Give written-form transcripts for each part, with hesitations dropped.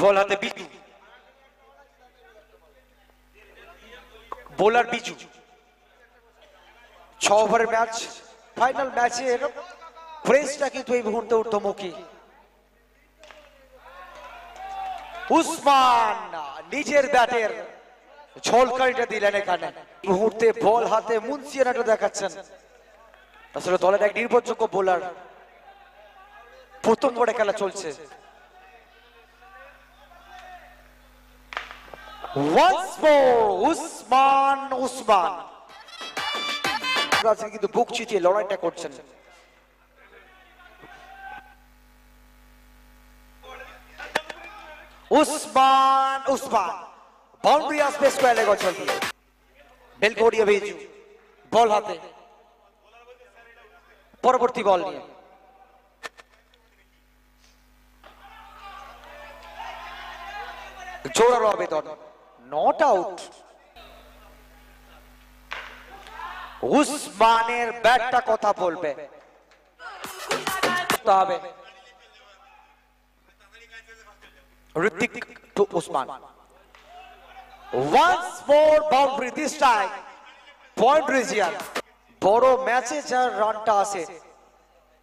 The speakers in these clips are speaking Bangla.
বল হাতে বিজু, বোলার বিজু। 6 ওভারের ম্যাচ, ফাইনাল ম্যাচের প্রেসটা কিন্তু এই মুহূর্তে ঊর্ধ্বমুখী। উসমান নিজের ব্যাটের ঝলকারিটা দিলেন এখানে। এই মুহূর্তে বল হাতে মুন্সিয়ানাটা দেখাচ্ছেন। আসলে দলের এক নির্ভরযোগ্য বোলার, প্রথম ওভারে খেলা চলছে। Once more, উসমান কিন্তু বুক চিতিয়ে লড়াইটা করছেন। উসমান বাউন্ডারি আসবে স্কোয়ার লেগ অঞ্চল দিয়ে। বেলকোরিয়া বিজু বল হাতে, পরবর্তী বল নিয়ে জোরালো আবেদন, নট আউট। উসমানের ব্যাটটা কথা বলবে, হবে Ritwik to Usman. Once more boundary, this time point region। বড় ম্যাচে যার রানটা আসে,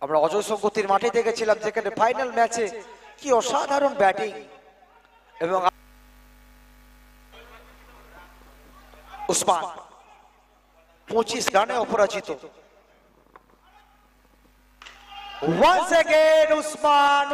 আমরা অজয় সংগতির মাঠে দেখেছিলাম, যেখানে ফাইনাল ম্যাচে কি অসাধারণ ব্যাটিং এবং উসমান 25 রানে অপরাজিত। Once again Usman